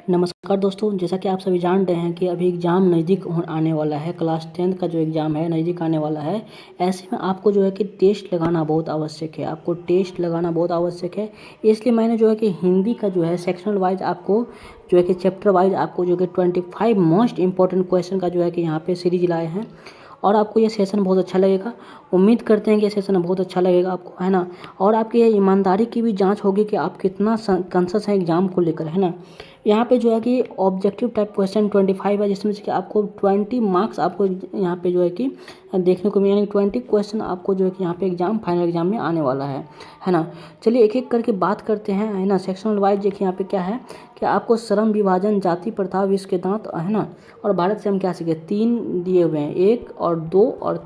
नमस्कार दोस्तों, जैसा कि आप सभी जान रहे हैं कि अभी एग्ज़ाम नज़दीक आने वाला है। क्लास 10th का जो एग्ज़ाम है नज़दीक आने वाला है। ऐसे में आपको जो है कि टेस्ट लगाना बहुत आवश्यक है। आपको टेस्ट लगाना बहुत आवश्यक है। इसलिए मैंने जो है कि हिंदी का जो है सेक्शनल वाइज आपको जो है कि चैप्टर वाइज आपको जो कि 25 मोस्ट इंपॉर्टेंट क्वेश्चन का जो है कि यहाँ पे सीरीज लाए हैं। और आपको ये सेशन बहुत अच्छा लगेगा। उम्मीद करते हैं कि ये सेशन बहुत अच्छा लगेगा आपको, है ना। और आपकी ये ईमानदारी की भी जांच होगी कि आप कितना कॉन्शियस हैं एग्ज़ाम को लेकर, है ना। यहाँ पे जो है कि ऑब्जेक्टिव टाइप क्वेश्चन 25 है, जिसमें से कि आपको 20 मार्क्स आपको यहाँ पे जो है कि देखने को मिलेंगे। 20 क्वेश्चन आपको जो है कि यहाँ पे फाइनल एग्जाम में आने वाला है ना। चलिए एक एक करके बात करते हैं, है ना। सेक्शनल वाइज देखिए यहाँ पे क्या है कि आपको श्रम विभाजन, जाति प्रथा, विष के दांत, है ना। और भारत से हम क्या सीखे, 3 दिए हुए हैं, 1 और 2 और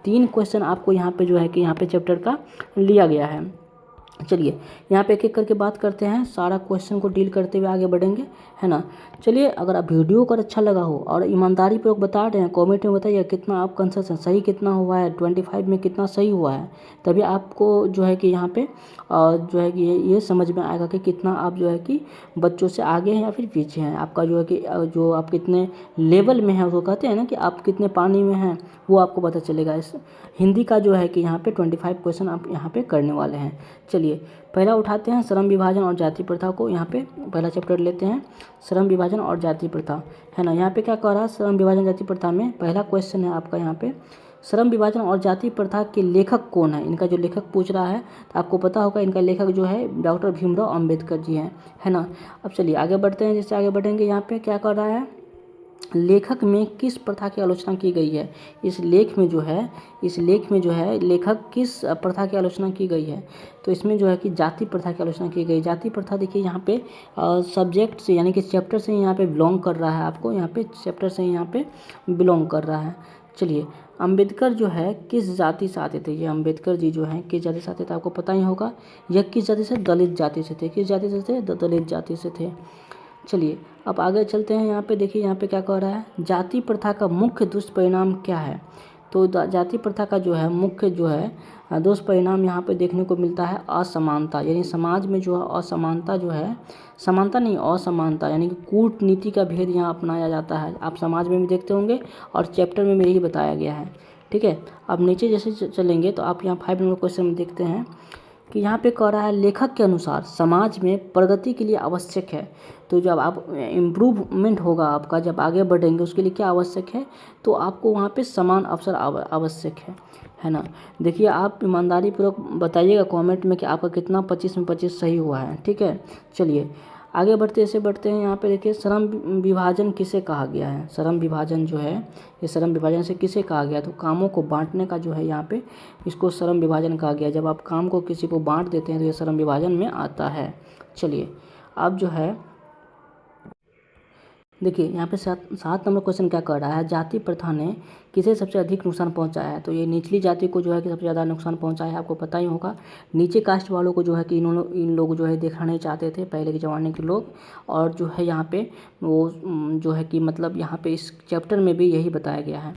3 क्वेश्चन आपको यहाँ पे जो है कि यहाँ पे चैप्टर का लिया गया है। चलिए यहाँ पे एक एक करके बात करते हैं, सारा क्वेश्चन को डील करते हुए आगे बढ़ेंगे, है ना। चलिए, अगर आप वीडियो अगर अच्छा लगा हो और ईमानदारी पूर्वक बता रहे हैं, कमेंट में बताइए कितना आप कंसेशन सही कितना हुआ है, 25 में कितना सही हुआ है। तभी आपको जो है कि यहाँ पे जो है कि ये समझ में आएगा कि कितना आप जो है कि बच्चों से आगे हैं या फिर पीछे हैं। आपका जो है कि जो आप कितने लेवल में हैं, उसको कहते हैं ना कि आप कितने पानी में हैं, वो आपको पता चलेगा। इस हिंदी का जो है कि यहाँ पे 25 क्वेश्चन आप यहाँ पे करने वाले हैं। चलिए पहला उठाते हैं श्रम विभाजन और जाति प्रथा को। यहाँ पे पहला चैप्टर लेते हैं, श्रम विभाजन और जाति प्रथा, है ना। यहाँ पे क्या कह रहा है, श्रम विभाजन जाति प्रथा में पहला क्वेश्चन है आपका यहाँ पे, श्रम विभाजन और जाति प्रथा के लेखक कौन है। इनका जो लेखक पूछ रहा है तो आपको पता होगा इनका लेखक जो है डॉक्टर भीमराव अम्बेडकर जी हैं, है ना। अब चलिए आगे बढ़ते हैं। जैसे आगे बढ़ेंगे, यहाँ पे क्या कर रहा है, लेखक में किस प्रथा की आलोचना की गई है। इस लेख में जो है लेखक किस प्रथा की आलोचना की गई है। तो इसमें जो है कि जाति प्रथा की आलोचना की गई। जाति प्रथा देखिए यहाँ पे सब्जेक्ट से यानी कि चैप्टर से यहाँ पे बिलोंग कर रहा है, आपको यहाँ पे चैप्टर से यहाँ पे बिलोंग कर रहा है। चलिए, अम्बेडकर जो है किस जाति से आते थे। ये अम्बेडकर जी जो हैं किस जाति से आते थे, आपको पता ही होगा। यह किस जाति से, दलित जाति से थे। किस जाति से थे, दलित जाति से थे। चलिए अब आगे चलते हैं। यहाँ पे देखिए, यहाँ पे क्या कह रहा है, जाति प्रथा का मुख्य दुष्परिणाम क्या है। तो जाति प्रथा का जो है मुख्य जो है दुष्परिणाम यहाँ पे देखने को मिलता है असमानता। यानी समाज में जो है असमानता जो है, समानता नहीं असमानता, यानी कि कूटनीति का भेद यहाँ अपनाया जाता है। आप समाज में भी देखते होंगे और चैप्टर में भी यही बताया गया है, ठीक है। अब नीचे जैसे चलेंगे तो आप यहाँ 5 नंबर क्वेश्चन में देखते हैं कि यहाँ पे कह रहा है, लेखक के अनुसार समाज में प्रगति के लिए आवश्यक है। तो जब आप इम्प्रूवमेंट होगा आपका, जब आगे बढ़ेंगे, उसके लिए क्या आवश्यक है, तो आपको वहाँ पे समान अवसर आवश्यक है ना। देखिए आप ईमानदारी पूर्वक बताइएगा कमेंट में कि आपका कितना 25 में 25 सही हुआ है, ठीक है। चलिए आगे बढ़ते हैं। यहाँ पे देखिए, श्रम विभाजन किसे कहा गया है। श्रम विभाजन जो है, ये श्रम विभाजन से किसे कहा गया, तो कामों को बांटने का जो है यहाँ पे इसको श्रम विभाजन कहा गया। जब आप काम को किसी को बांट देते हैं तो ये श्रम विभाजन में आता है। चलिए अब जो है देखिए, यहाँ पे 7 नंबर क्वेश्चन क्या कर रहा है, जाति प्रथा ने किसे सबसे अधिक नुकसान पहुँचाया है। तो ये निचली जाति को जो है कि सबसे ज़्यादा नुकसान पहुँचाया है, आपको पता ही होगा। नीचे कास्ट वालों को जो है कि इन लोग जो है देखना नहीं चाहते थे पहले के ज़माने के लोग। और जो है यहाँ पे वो जो है कि मतलब यहाँ पे इस चैप्टर में भी यही बताया गया है।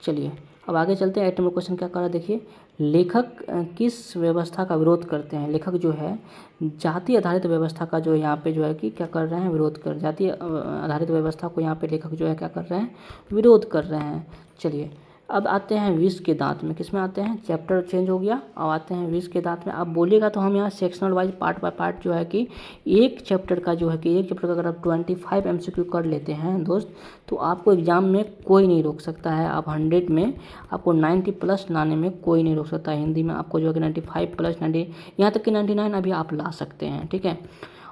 चलिए अब आगे चलते हैं। 8 नंबर क्वेश्चन क्या कर रहा है, देखिए, लेखक किस व्यवस्था का विरोध करते हैं। लेखक जो है जाति आधारित व्यवस्था का जो यहाँ पे जो है कि क्या कर रहे हैं, विरोध कर, जाति आधारित व्यवस्था को यहाँ पे लेखक जो है क्या कर रहे हैं, विरोध कर रहे हैं। चलिए अब आते हैं विष के दांत में। किस में आते हैं, चैप्टर चेंज हो गया, अब आते हैं विष के दांत में। आप बोलिएगा तो हम यहाँ sectional wise part by part जो है कि एक चैप्टर का अगर आप 25 MCQ कर लेते हैं दोस्त, तो आपको एग्ज़ाम में कोई नहीं रोक सकता है। आप 100 में आपको 90 प्लस लाने में कोई नहीं रोक सकता। हिंदी में आपको जो है कि 95 प्लस 90, यहाँ तक कि 99 अभी आप ला सकते हैं, ठीक है।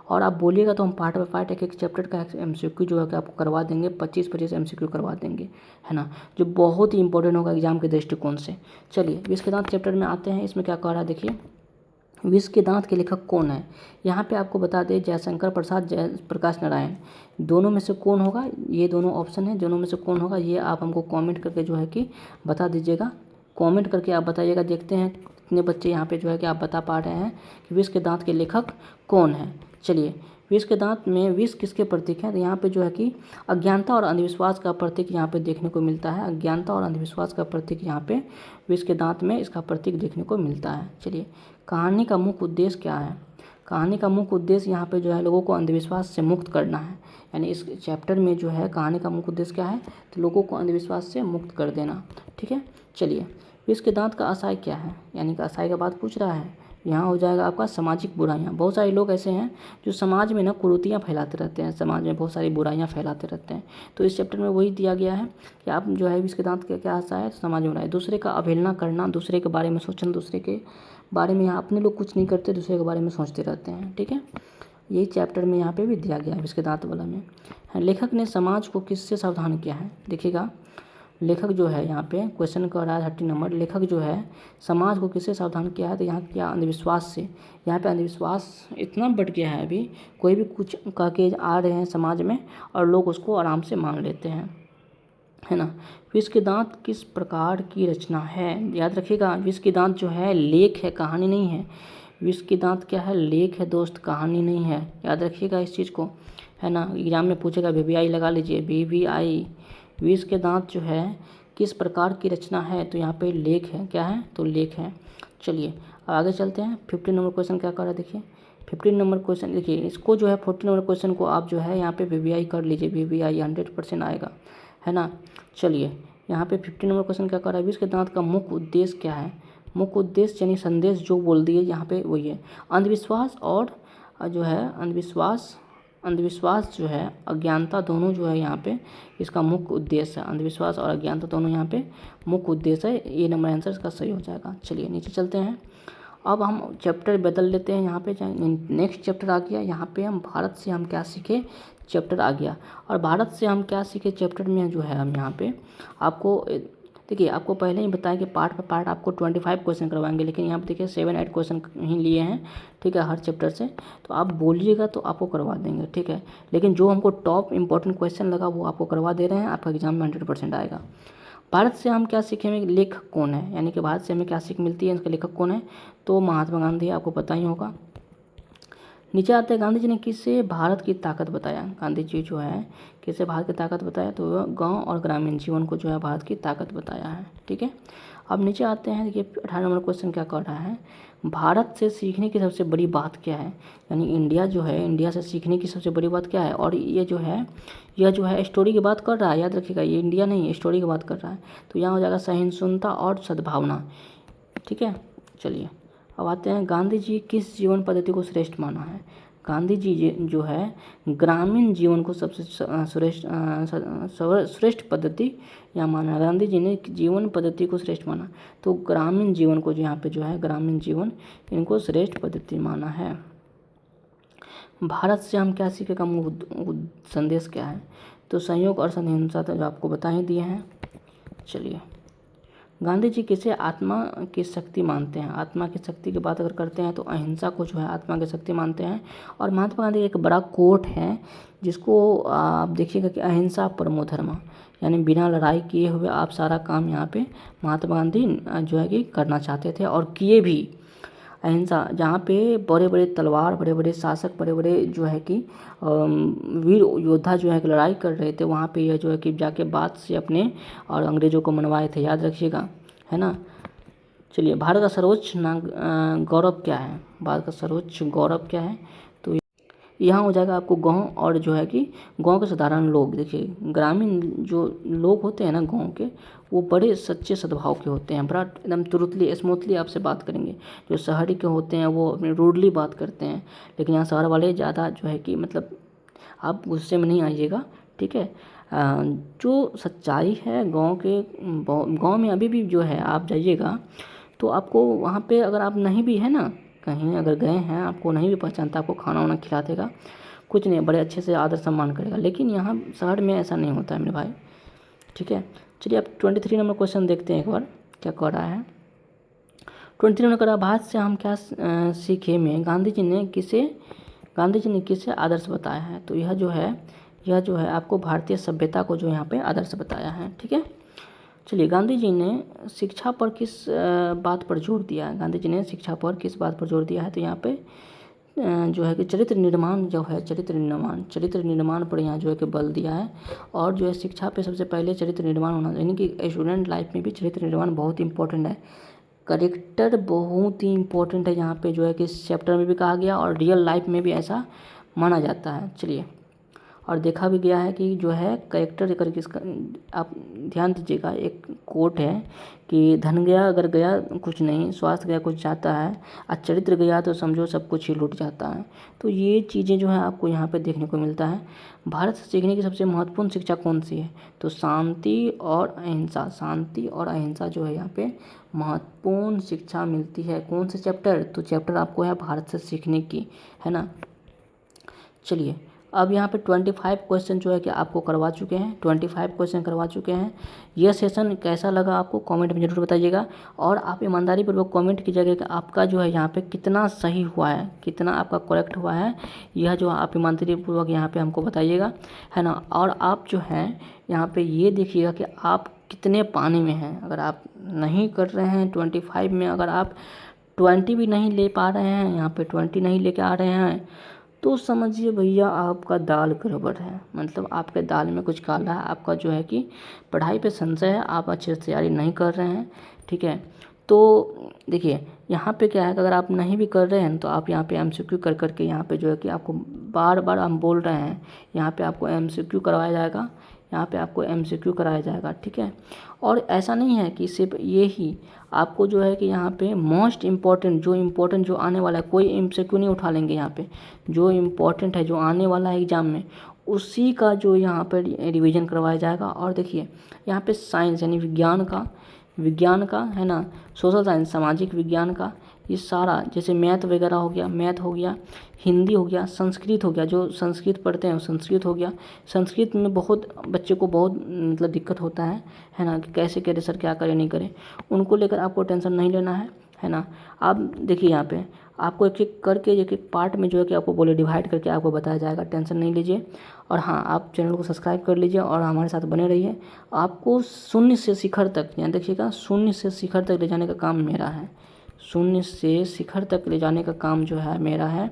और आप बोलिएगा तो हम पार्ट बाय पार्ट एक चैप्टर का MCQ जो है कि आपको करवा देंगे, 25 MCQ करवा देंगे, है ना, जो बहुत ही इंपॉर्टेंट होगा एग्जाम के दृष्टिकोण से। चलिए विष के दांत चैप्टर में आते हैं। इसमें क्या कह रहा है, देखिए, विष के दांत के लेखक कौन है। यहाँ पे आपको बता दें, जयशंकर प्रसाद, जयप्रकाश नारायण, दोनों में से कौन होगा। ये दोनों ऑप्शन है, दोनों में से कौन होगा ये आप हमको कमेंट करके जो है कि बता दीजिएगा। कमेंट करके आप बताइएगा, देखते हैं कितने बच्चे यहाँ पे जो है कि आप बता पा रहे हैं कि विष के दांत के लेखक कौन है। चलिए, विष के दांत में विष किसके प्रतीक हैं, तो यहाँ पे जो है कि अज्ञानता और अंधविश्वास का प्रतीक यहाँ पे देखने को मिलता है। अज्ञानता और अंधविश्वास का प्रतीक यहाँ पे विष के दांत में इसका प्रतीक देखने को मिलता है। चलिए, कहानी का मुख्य उद्देश्य क्या है। कहानी का मुख्य उद्देश्य यहाँ पे जो है लोगों को अंधविश्वास से मुक्त करना है। यानी इस चैप्टर में जो है कहानी का मुख्य उद्देश्य क्या है, तो लोगों को अंधविश्वास से मुक्त कर देना। ठीक है, चलिए विष के दांत का आशय क्या है, यानी कि आशय का बात पूछ रहा है। यहाँ हो जाएगा आपका सामाजिक बुराइयाँ। बहुत सारे लोग ऐसे हैं जो समाज में ना कुरीतियाँ फैलाते रहते हैं, समाज में बहुत सारी बुराइयाँ फैलाते रहते हैं। तो इस चैप्टर में वही दिया गया है कि आप जो है विष के दांत का क्या आशय है, समाज में बुराई, दूसरे का अवहेलना करना, दूसरे के बारे में सोचना, दूसरे के बारे में यहाँ अपने लोग कुछ नहीं करते, दूसरे के बारे में सोचते रहते हैं। ठीक है, यही चैप्टर में यहाँ पे भी दिया गया है इसके दांत वाला में। लेखक ने समाज को किससे सावधान किया है, देखिएगा लेखक जो है यहाँ पे क्वेश्चन कर रहा है 30 नंबर, लेखक जो है समाज को किससे सावधान किया है, तो यहाँ क्या अंधविश्वास से। यहाँ पे अंधविश्वास इतना बढ़ गया है, अभी कोई भी कुछ कह के आ रहे हैं समाज में और लोग उसको आराम से मान लेते हैं, है ना। विष के दांत किस प्रकार की रचना है, याद रखिएगा विष के दांत जो है लेख है, कहानी नहीं है। विष के दांत क्या है, लेख है दोस्त, कहानी नहीं है, याद रखिएगा इस चीज़ को, है ना। एग्जाम में पूछेगा VVI लगा लीजिए, VVI। विष के दांत जो है किस प्रकार की रचना है, तो यहाँ पे लेख है, क्या है, तो लेख है। चलिए अब आगे चलते हैं। 15 नंबर क्वेश्चन क्या कर रहा है, देखिए 15 नंबर क्वेश्चन, देखिए इसको जो है 14 नंबर क्वेश्चन को आप जो है यहाँ पे VVI कर लीजिए, VVI 100% आएगा, है ना। चलिए यहाँ पे 15 नंबर क्वेश्चन क्या कर रहा है, विष के दांत का मुख्य उद्देश्य क्या है। मुख्य उद्देश्य यानी संदेश जो बोल दिए यहाँ पे वही है, अंधविश्वास और जो है अंधविश्वास जो है अज्ञानता दोनों जो है यहाँ पे इसका मुख्य उद्देश्य है। अंधविश्वास और अज्ञानता दोनों यहाँ पे मुख्य उद्देश्य है। ये नंबर आंसर इसका सही हो जाएगा। चलिए नीचे चलते हैं, अब हम चैप्टर बदल लेते हैं। यहाँ पे नेक्स्ट चैप्टर आ गया, यहाँ पे हम भारत से हम क्या सीखे चैप्टर आ गया, और भारत से हम क्या सीखे चैप्टर में जो है हम यहाँ पे आपको देखिए आपको पहले ही बताया कि पार्ट पर पार्ट आपको 25 क्वेश्चन करवाएंगे, लेकिन यहाँ पे देखिए 7-8 क्वेश्चन ही लिए हैं, ठीक है, हर चैप्टर से। तो आप बोलिएगा तो आपको करवा देंगे, ठीक है, लेकिन जो हमको टॉप इंपॉर्टेंट क्वेश्चन लगा वो आपको करवा दे रहे हैं, आपका एग्जाम में 100% आएगा। भारत से हम क्या सीखेंगे, लेखक कौन है, यानी कि भारत से हमें क्या सीख मिलती है, इसका लेखक कौन है, तो महात्मा गांधी, आपको पता ही होगा। नीचे आते हैं, गांधी जी ने किससे भारत की ताकत बताया। गांधी जी जो है किससे भारत की ताकत बताया, तो गांव और ग्रामीण जीवन को जो है भारत की ताकत बताया है, ठीक है। अब नीचे आते हैं, देखिए 18 नंबर क्वेश्चन क्या कर रहा है, भारत से सीखने की सबसे बड़ी बात क्या है, यानी इंडिया जो है, इंडिया से सीखने की सबसे बड़ी बात क्या है। और ये जो है स्टोरी की बात कर रहा है, याद रखिएगा ये इंडिया नहीं है, स्टोरी की बात कर रहा है। तो यहाँ हो जाएगा सहिष्णुता और सद्भावना, ठीक है। चलिए अब आते हैं, गांधी जी किस जीवन पद्धति को श्रेष्ठ माना है। गांधी जी जो है ग्रामीण जीवन को सबसे श्रेष्ठ पद्धति या माना। गांधी जी ने जीवन पद्धति को श्रेष्ठ माना, तो ग्रामीण जीवन को यहाँ पे जो है ग्रामीण जीवन इनको श्रेष्ठ पद्धति माना है। भारत से हम क्या सीखेगा, संदेश क्या है, तो सहयोग और सहिष्णुता जो आपको बता ही दिए हैं। चलिए गांधी जी किसे आत्मा की शक्ति मानते हैं। आत्मा की शक्ति की बात अगर करते हैं तो अहिंसा को जो है आत्मा की शक्ति मानते हैं। और महात्मा गांधी का एक बड़ा कोट है जिसको आप देखिएगा कि अहिंसा परमो धर्म, यानी बिना लड़ाई किए हुए आप सारा काम यहाँ पे महात्मा गांधी जो है कि करना चाहते थे और किए भी। अहिंसा, जहाँ पे बड़े बड़े तलवार, बड़े बड़े शासक, बड़े बड़े जो है कि वीर योद्धा जो है कि लड़ाई कर रहे थे, वहाँ पे यह जो है कि जाके बात से अपने और अंग्रेज़ों को मनवाए थे, याद रखिएगा, है ना। चलिए भारत का सर्वोच्च गौरव क्या है, भारत का सर्वोच्च गौरव क्या है, तो यहाँ हो जाएगा आपको गांव और जो है कि गांव के साधारण लोग। देखिए ग्रामीण जो लोग होते हैं ना गांव के, वो बड़े सच्चे सद्भाव के होते हैं, बड़ा एकदम तुरंतली स्मूथली आपसे बात करेंगे। जो शहरी के होते हैं वो अपने रूडली बात करते हैं, लेकिन यहाँ शहर वाले ज़्यादा जो है कि मतलब आप गुस्से में नहीं आइएगा, ठीक है। जो सच्चाई है गाँव में अभी भी जो है आप जाइएगा तो आपको वहाँ पे अगर आप नहीं भी है ना, कहीं अगर गए हैं, आपको नहीं भी पहचानता, आपको खाना वाना खिला देगा, कुछ नहीं, बड़े अच्छे से आदर सम्मान करेगा। लेकिन यहाँ शहर में ऐसा नहीं होता है मेरे भाई, ठीक है। चलिए अब 23 नंबर क्वेश्चन देखते हैं एक बार क्या कर रहा है। 23 नंबर कर रहा है, भारत से हम क्या सीखे में गांधी जी ने किसे आदर्श बताया है, तो यह जो है आपको भारतीय सभ्यता को जो यहाँ पे आदर्श बताया है, ठीक है। चलिए गांधी जी ने शिक्षा पर किस बात पर जोर दिया है, गांधी जी ने शिक्षा पर किस बात पर जोर दिया है, तो यहाँ पे जो है कि चरित्र निर्माण पर यहाँ जो है कि बल दिया है। और जो है शिक्षा पे सबसे पहले चरित्र निर्माण होना, यानी कि स्टूडेंट लाइफ में भी चरित्र निर्माण बहुत इंपॉर्टेंट है। करेक्टर बहुत ही इम्पोर्टेंट है यहाँ पे जो है कि इस चैप्टर में भी कहा गया और रियल लाइफ में भी ऐसा माना जाता है। चलिए, और देखा भी गया है कि जो है करेक्टर करके इसका आप ध्यान दीजिएगा, एक कोट है कि धन गया अगर गया कुछ नहीं, स्वास्थ्य गया कुछ जाता है, और चरित्र गया तो समझो सब कुछ ही लूट जाता है। तो ये चीज़ें जो है आपको यहाँ पे देखने को मिलता है। भारत से सीखने की सबसे महत्वपूर्ण शिक्षा कौन सी है? तो शांति और अहिंसा, शांति और अहिंसा जो है यहाँ पे महत्वपूर्ण शिक्षा मिलती है। कौन से चैप्टर? तो चैप्टर आपको है भारत से सीखने की, है ना। चलिए, अब यहाँ पे 25 क्वेश्चन जो है कि आपको करवा चुके हैं, 25 क्वेश्चन करवा चुके हैं। यह सेशन कैसा लगा आपको कमेंट में ज़रूर बताइएगा, और आप ईमानदारी पूर्वक कमेंट कीजिएगा कि आपका जो है यहाँ पे कितना सही हुआ है, कितना आपका करेक्ट हुआ है। यह जो आप ईमानदारी पूर्वक यहाँ पे हमको बताइएगा, है ना। और आप जो है यहाँ पे ये देखिएगा कि आप कितने पानी में हैं। अगर आप नहीं कर रहे हैं 25 में, अगर आप 20 भी नहीं ले पा रहे हैं, यहाँ पे 20 नहीं लेके आ रहे हैं, तो समझिए भैया आपका दाल गड़बड़ है, मतलब आपके दाल में कुछ काला है। आपका जो है कि पढ़ाई पे संशय है, आप अच्छे से तैयारी नहीं कर रहे हैं, ठीक है। तो देखिए यहाँ पे क्या है कि अगर आप नहीं भी कर रहे हैं तो आप यहाँ पे MCQ कर करके यहाँ पे जो है कि आपको बार बार हम बोल रहे हैं, यहाँ पे आपको MCQ करवाया जाएगा, यहाँ पे आपको MCQ कराया जाएगा, ठीक है। और ऐसा नहीं है कि सिर्फ ये ही, आपको जो है कि यहाँ पे मोस्ट इम्पॉर्टेंट जो आने वाला है, कोई MCQ नहीं उठा लेंगे यहाँ पे, जो इम्पोर्टेंट है जो आने वाला है एग्ज़ाम में, उसी का जो यहाँ पर रिवीजन करवाया जाएगा। और देखिए यहाँ पे साइंस यानी विज्ञान का है ना, सोशल साइंस सामाजिक विज्ञान का, ये सारा जैसे मैथ वगैरह हो गया, हिंदी हो गया, संस्कृत हो गया, जो संस्कृत पढ़ते हैं संस्कृत हो गया। संस्कृत में बहुत बच्चे को बहुत मतलब दिक्कत होता है ना, कि कैसे करे सर, क्या करे नहीं करे, उनको लेकर आपको टेंशन नहीं लेना है ना। आप देखिए यहाँ पे आपको एक एक करके एक एक पार्ट में जो है कि आपको बोले डिवाइड करके आपको बताया जाएगा, टेंशन नहीं लीजिए। और हाँ, आप चैनल को सब्सक्राइब कर लीजिए और हमारे साथ बने रहिए। आपको शून्य से शिखर तक, यहाँ देखिएगा, शून्य से शिखर तक ले जाने का काम मेरा है, शून्य से शिखर तक ले जाने का काम जो है मेरा है।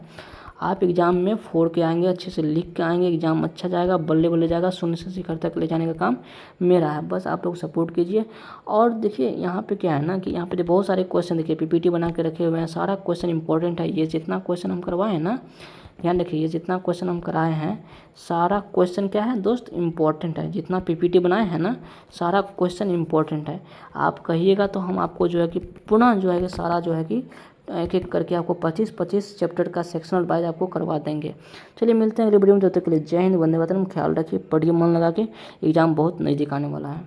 आप एग्ज़ाम में 4 के आएंगे, अच्छे से लिख के आएंगे, एग्ज़ाम अच्छा जाएगा, बल्ले बल्ले जाएगा, शून्य से शिखर तक ले जाने का काम मेरा है। बस आप लोग सपोर्ट कीजिए। और देखिए यहाँ पे क्या है ना कि यहाँ पे बहुत सारे क्वेश्चन देखिए PPT बना के रखे हुए हैं, सारा क्वेश्चन इंपॉर्टेंट है। ये जितना क्वेश्चन हम करवाए हैं ना, ध्यान रखिए, ये जितना क्वेश्चन हम कराए हैं, सारा क्वेश्चन क्या है दोस्त, इम्पॉर्टेंट है। जितना PPT बनाए हैं ना, सारा क्वेश्चन इम्पॉर्टेंट है। आप कहिएगा तो हम आपको जो है कि पुनः जो है कि सारा जो है कि एक एक करके आपको 25 चैप्टर का सेक्शनल वाइज आपको करवा देंगे। चलिए मिलते हैं अगले वीडियो में, जब तक के लिए जय हिंद, वंदे मातरम। ख्याल रखिए, पढ़िए मन लगा के, एग्ज़ाम बहुत नज़दीक आने वाला है।